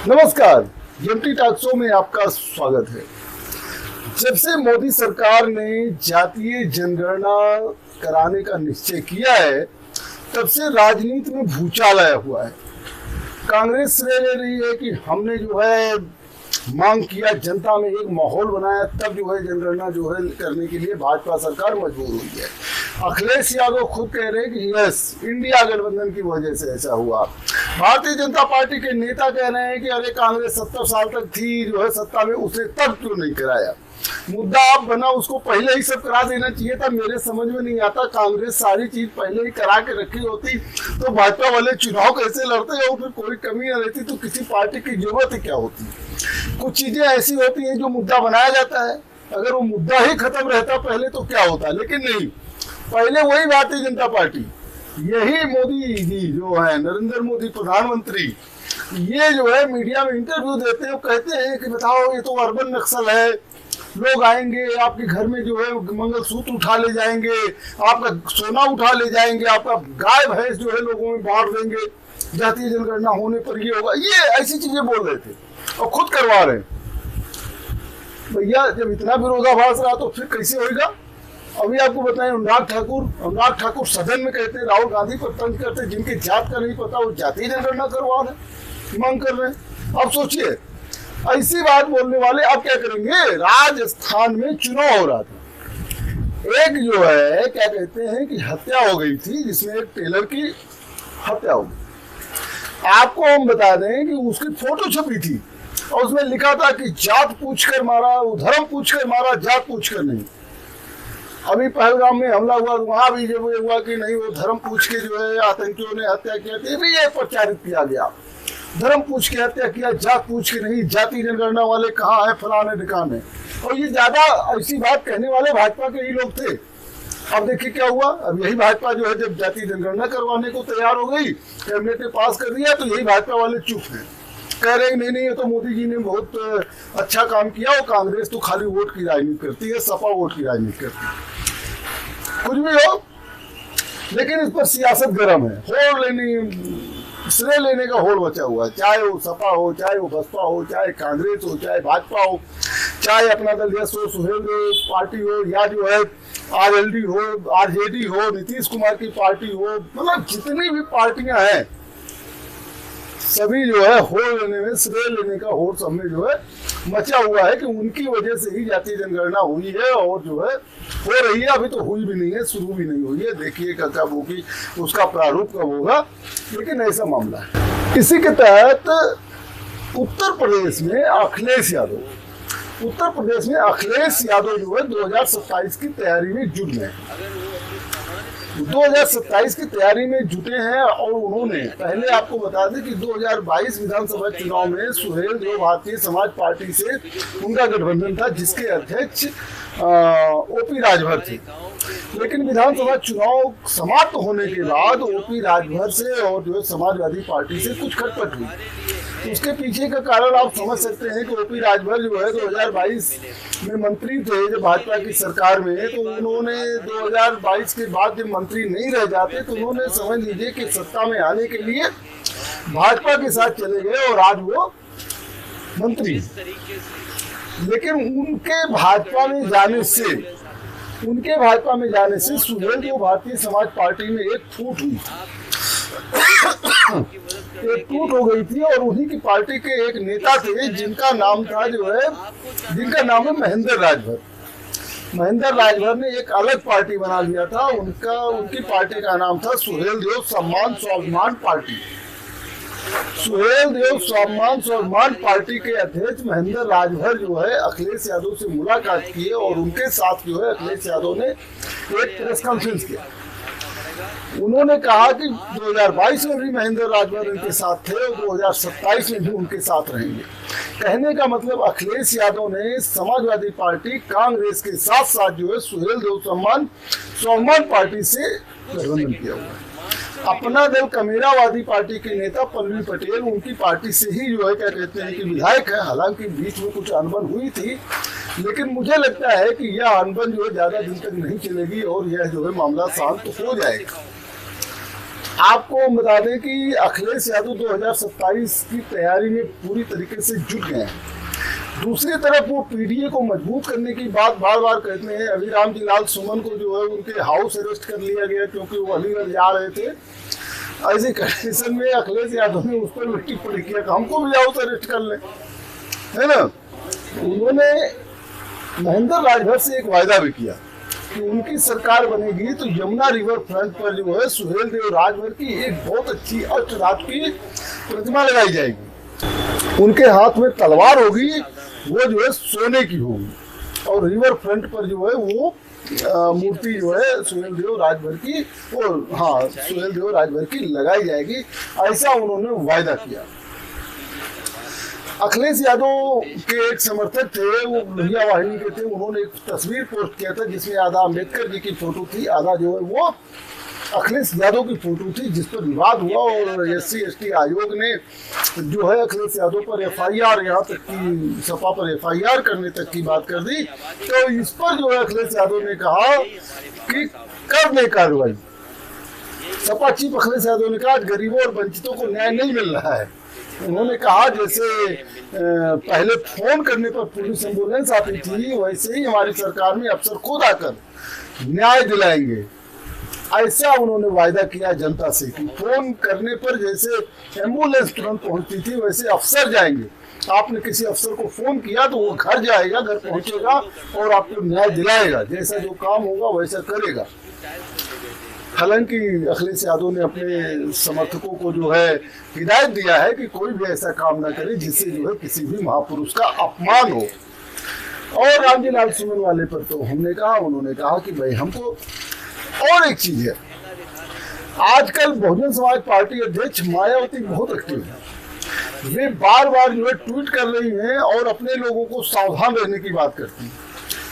नमस्कार, MT talk show में आपका स्वागत है। जब से मोदी सरकार ने जातीय जनगणना कराने का निश्चय किया है, तब से राजनीति में भूचाल आया हुआ है। कांग्रेस श्रेय ले रही है कि हमने जो है मांग किया, जनता में एक माहौल बनाया, तब जो है जनगणना जो है करने के लिए भाजपा सरकार मजबूर हुई है। अखिलेश यादव खुद कह रहे हैं कि यस, इंडिया गठबंधन की वजह से ऐसा हुआ। भारतीय जनता पार्टी के नेता कह रहे हैं कि अरे कांग्रेस 70 साल तक थी जो है सत्ता में, उसे तब क्यों नहीं कराया। मुद्दा अब बना, उसको पहले ही सब करा देना चाहिए था। मेरे समझ में नहीं आता, कांग्रेस सारी चीज पहले ही करा के रखी होती तो भाजपा वाले चुनाव कैसे लड़ते, और फिर कोई कमी न रहती तो किसी पार्टी की जरूरत ही क्या होती। कुछ चीजें ऐसी होती हैं जो मुद्दा बनाया जाता है, अगर वो मुद्दा ही खत्म रहता पहले तो क्या होता, लेकिन नहीं, पहले वही भारतीय जनता पार्टी, यही मोदी जी जो है, नरेंद्र मोदी प्रधानमंत्री, ये जो है मीडिया में इंटरव्यू देते हैं, कहते हैं कि बताओ ये तो अर्बन नक्सल है, लोग आएंगे आपके घर में जो है मंगलसूत्र उठा ले जाएंगे, आपका सोना उठा ले जाएंगे, आपका गाय भैंस जो है लोगों में बांट देंगे, जातीय जनगणना होने पर ये होगा, ये ऐसी चीजें बोल रहे थे और खुद करवा रहे हैं। भैया जब इतना विरोधाभास रहा तो फिर कैसे होगा। अभी आपको बताएं, अनुराग ठाकुर सदन में कहते हैं राहुल गांधी पर तंज करते, जिनके जात का नहीं पता वो जातीय जनगणना करवा रहे, मांग कर रहे हैं। अब सोचिए, ऐसी बात बोलने वाले अब क्या करेंगे। राजस्थान में चुनाव हो रहा था, एक जो है क्या कहते हैं कि हत्या हो गई थी, जिसमें एक टेलर की हत्या हो गई। आपको हम बता दें कि उसकी फोटो छपी थी और उसमें लिखा था कि जात पूछकर मारा, धर्म पूछकर मारा, जात पूछकर नहीं। अभी पहलगाम में हमला हुआ, वहां भी जब हुआ कि नहीं, वो धर्म पूछ के जो है आतंकियों ने हत्या किया, ये भी ये प्रचारित किया गया, धर्म पूछ के हत्या किया, जात पूछ के नहीं। जाति जनगणना वाले कहाँ है, फलाने ठिकाने। और ये ज्यादा ऐसी बात कहने वाले भाजपा के ही लोग थे। अब देखिए क्या हुआ, अब यही भाजपा जो है जब जाति जनगणना करवाने को तैयार हो गई, कैबिनेट ने पास कर दिया, तो यही भाजपा वाले चुप हैं, कह रहे हैं नहीं, ये तो मोदी जी ने बहुत अच्छा काम किया, और कांग्रेस तो खाली वोट की राजनीति करती है, सपा वोट की राजनीति करती है। कुछ भी हो, लेकिन इस पर सियासत गर्म है, होड़ लेने, श्रेय लेने का होड़ बचा हुआ है। चाहे वो सपा हो, चाहे वो बसपा हो, चाहे कांग्रेस हो, चाहे भाजपा हो, चाहे अपना दल यस हो, सुहेलदेव पार्टी हो, या जो है आरएलडी हो, आरजेडी हो, नीतीश कुमार की पार्टी हो, मतलब जितनी भी पार्टियां हैं सभी जो है होड़ लेने में, श्रेय लेने का होड़ सब में जो है मचा हुआ है कि उनकी वजह से ही जातीय जनगणना हुई है, और जो है हो रही है। अभी तो हुई भी नहीं है, शुरू भी नहीं हुई है, देखिए कब होगी, उसका प्रारूप कब होगा, लेकिन ऐसा मामला है। इसी के तहत उत्तर प्रदेश में अखिलेश यादव जो है 2027 की तैयारी में जुट गए, 2027 की तैयारी में जुटे हैं। और उन्होंने पहले आपको बता दें कि 2022 विधानसभा चुनाव में सुहेलदेव भारतीय समाज पार्टी से उनका गठबंधन था, जिसके अध्यक्ष ओपी राजभर थे। लेकिन विधानसभा चुनाव समाप्त होने के बाद ओपी राजभर से और जो है समाजवादी पार्टी से कुछ खटपट हुई। उसके पीछे का कारण आप समझ सकते हैं कि ओपी राजभर जो है 2022 में मंत्री थे जब भाजपा की सरकार में, तो उन्होंने 2022 के बाद जब मंत्री नहीं रह जाते तो उन्होंने समझ लीजिए कि सत्ता में आने के लिए भाजपा के साथ चले गए, और आज वो मंत्री। लेकिन उनके भाजपा में जाने से सुहेलदेव भारतीय समाज पार्टी में एक फूट हुई थी, एक टूट हो गई थी। और उन्हीं की पार्टी के एक नेता थे जिनका नाम है महेंद्र राजभर। महेंद्र राजभर ने एक अलग पार्टी बना लिया था, उनकी पार्टी का नाम था सुहेलदेव सम्मान स्वाभिमान पार्टी। सुहेलदेव स्वाभिमान पार्टी के अध्यक्ष महेंद्र राजभर जो है अखिलेश यादव से मुलाकात की, और उनके साथ जो है अखिलेश यादव ने एक प्रेस कॉन्फ्रेंस किया। उन्होंने कहा कि 2022 में भी महेंद्र राजभर उनके साथ थे और 2027 में भी उनके साथ रहेंगे। कहने का मतलब अखिलेश यादव ने समाजवादी पार्टी कांग्रेस के साथ साथ जो है सुहेलदेव स्वाभिमान पार्टी से गठबंधन किया हुआ है। अपना दल कमेरावादी पार्टी के नेता पल्लवी पटेल उनकी पार्टी से ही जो है क्या कहते हैं कि विधायक है। हालांकि बीच में कुछ अनबन हुई थी, लेकिन मुझे लगता है कि यह अनबन जो है ज्यादा दिन तक नहीं चलेगी और यह जो है मामला शांत हो जाएगा। आपको हम बता दें कि अखिलेश यादव 2027 की तैयारी में पूरी तरीके से जुट गए हैं। दूसरी तरफ वो पीडीए को मजबूत करने की बात बार बार कहते हैं। अभी रामजी लाल सुमन को जो है उनके हाउस अरेस्ट कर लिया गया क्योंकि वो अलीगढ़ जा रहे थे। ऐसी कंडीशन में अखिलेश यादव ने उस पर मिट्टी पड़ी किया, हमको भी हाउस अरेस्ट कर ले, है ना। उन्होंने महेंद्र राजभर से एक वायदा भी किया कि उनकी सरकार बनेगी तो यमुना रिवर फ्रंट पर जो है सुहेल देव राजभर की एक बहुत अच्छी अष्टधातु की प्रतिमा लगाई जाएगी। उनके हाथ में तलवार होगी, वो जो है सोने की होगी और रिवर फ्रंट पर जो है वो मूर्ति जो है सुहेल देव राजभर की सुहेल देव राजभर की लगाई जाएगी, ऐसा उन्होंने वायदा किया। अखिलेश यादव के एक समर्थक थे, वो लोहिया वाहिनी के थे, उन्होंने एक तस्वीर पोस्ट किया था जिसमें आधा अम्बेडकर जी की फोटो थी, आधा जो है वो अखिलेश यादव की फोटो थी, जिस पर विवाद हुआ और SC/ST आयोग ने जो है अखिलेश यादव पर FIR, यहाँ तक कि सपा पर FIR करने तक की बात कर दी। तो इस पर जो है अखिलेश यादव ने कहा कि कर ले कार्रवाई। सपा चीफ अखिलेश यादव ने कहा गरीबों और वंचितों को न्याय नहीं मिल रहा है। उन्होंने कहा जैसे पहले फोन करने पर पुलिस एम्बुलेंस आती थी, वैसे ही हमारी सरकार में अफसर खुद आकर न्याय दिलाएंगे, ऐसा उन्होंने वायदा किया जनता से कि फोन करने पर जैसे एम्बुलेंस तुरंत पहुंचती थी वैसे अफसर जाएंगे। आपने किसी अफसर को फोन किया तो वो घर जाएगा, घर पहुंचेगा और आपको न्याय दिलाएगा, जैसा जो काम होगा वैसा करेगा। हालांकि अखिलेश यादव ने अपने समर्थकों को जो है हिदायत दिया है कि कोई भी ऐसा काम ना करे जिससे जो है किसी भी महापुरुष का अपमान हो। और रामजी लाल सुमन वाले पर तो उन्होंने कहा कि भाई हमको, और एक चीज है, आजकल बहुजन समाज पार्टी अध्यक्ष मायावती बहुत एक्टिव है। वे बार बार जो है ट्वीट कर रही हैं और अपने लोगों को सावधान रहने की बात करती हैं।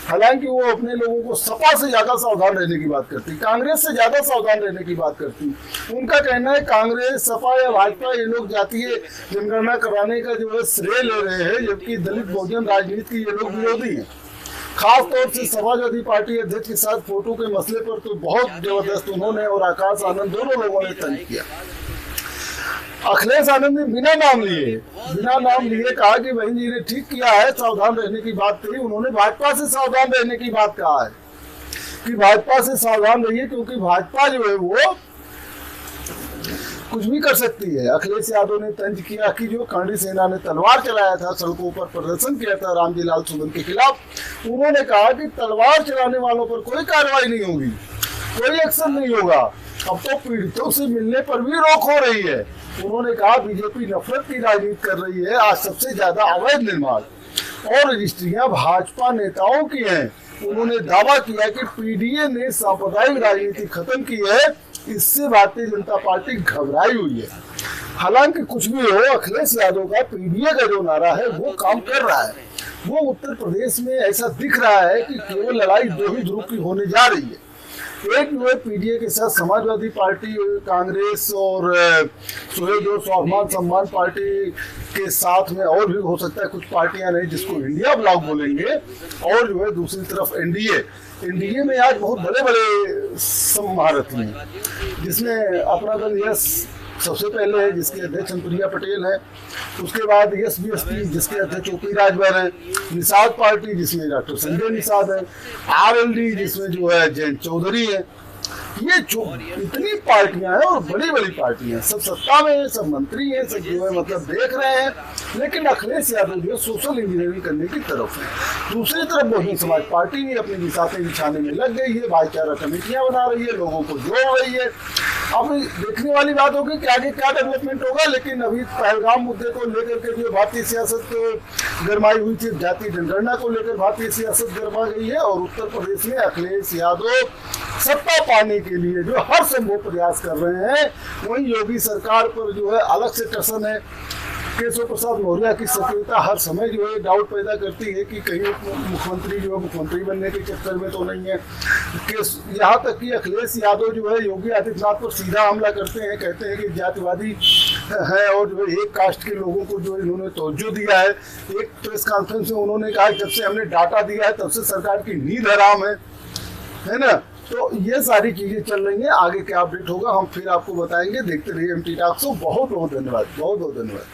हालांकि वो अपने लोगों को सपा से ज्यादा सावधान रहने की बात करती, कांग्रेस से ज्यादा सावधान रहने की बात करती। उनका कहना है कांग्रेस, सपा या भाजपा ये लोग जातीय जनगणना कराने का जो है श्रेय ले रहे हैं, जबकि दलित बहुजन राजनीति के ये लोग विरोधी हैं। खास तौर से समाजवादी पार्टी अध्यक्ष के साथ फोटो के मसले पर तो बहुत जबरदस्त उन्होंने और आकाश आनंद दोनों लोगों ने तंज किया। अखिलेश आनंद ने बिना नाम लिए कहा कि बहन जी ने ठीक किया है, सावधान रहने की बात कही। उन्होंने भाजपा से सावधान रहने की बात कहा है कि भाजपा से सावधान रहिए क्योंकि भाजपा जो है वो कुछ भी कर सकती है। अखिलेश यादव ने तंज किया कि जो कांडी सेना ने तलवार चलाया था, सड़कों पर प्रदर्शन किया था रामजी लाल सुमन के खिलाफ, उन्होंने कहा कि तलवार चलाने वालों पर कोई कार्रवाई नहीं होगी, कोई एक्शन नहीं होगा। अब तो पीड़ितों से मिलने पर भी रोक हो रही है। उन्होंने कहा बीजेपी नफरत की राजनीति कर रही है। आज सबसे ज्यादा अवैध निर्माण और रजिस्ट्रियां भाजपा नेताओं की हैं। उन्होंने दावा किया कि पीडीए ने सांप्रदायिक राजनीति खत्म की है, इससे भारतीय जनता पार्टी घबराई हुई है। हालांकि कुछ भी हो, अखिलेश यादव का पीडीए का जो नारा है वो काम कर रहा है। वो उत्तर प्रदेश में ऐसा दिख रहा है कि केवल लड़ाई दो ही ध्रुव की होने जा रही है। एक जो है पीडीए के साथ समाजवादी पार्टी, कांग्रेस और सुहेल देव स्वाभिमान सम्मान पार्टी के साथ में और भी हो सकता है कुछ पार्टियां नहीं जिसको इंडिया ब्लॉक बोलेंगे, और जो है दूसरी तरफ एनडीए में आज बहुत बड़े बड़े महारथी हैं, जिसमें अपना दल यस सबसे पहले है जिसके अध्यक्ष अनुप्रिया पटेल है, उसके बाद SBSP जिसके अध्यक्ष OP राजभर है, निषाद पार्टी जिसमें डॉक्टर संजय निषाद है, RLD जिसमें जो है जयंत चौधरी है। ये जो इतनी पार्टियां हैं और बड़ी बड़ी पार्टियां, सब सत्ता में है, सब मंत्री हैं, सब जो है मतलब देख रहे हैं, लेकिन अखिलेश यादव जो सोशल इंजीनियरिंग करने की तरफ है। दूसरी तरफ बहुजन समाज पार्टी भी अपनी बिसाते बिछाने में लग गई है, भाईचारा कमेटियां बना रही है, लोगों को जोड़ रही है। अब देखने वाली बात होगी कि आगे क्या डेवलपमेंट होगा, लेकिन अभी पहलगाम मुद्दे को लेकर के जो भारतीय सियासत गरमाई हुई थी, जातीय जनगणना को लेकर भारतीय सियासत गरमा गई है, और उत्तर प्रदेश में अखिलेश यादव सत्ता पाने के लिए जो हर संभव प्रयास कर रहे हैं। वहीं योगी सरकार पर जो है अलग से टसन है। केशव प्रसाद मौर्य की सक्रियता हर समय जो है डाउट पैदा करती है कि कहीं मुख्यमंत्री जो है मुख्यमंत्री बनने के चक्कर में तो नहीं है। यहाँ तक कि अखिलेश यादव जो है योगी आदित्यनाथ पर सीधा हमला करते हैं, कहते हैं कि जातिवादी है और जो है एक कास्ट के लोगों को जो इन्होंने तवज्जो दिया है। एक प्रेस कॉन्फ्रेंस में उन्होंने कहा जब से हमने डाटा दिया है तब से सरकार की नींद हराम है ना। तो ये सारी चीजें चल रही हैं, आगे क्या अपडेट होगा हम फिर आपको बताएंगे। देखते रहिए एमटी टॉक शो। बहुत बहुत धन्यवाद, बहुत बहुत धन्यवाद।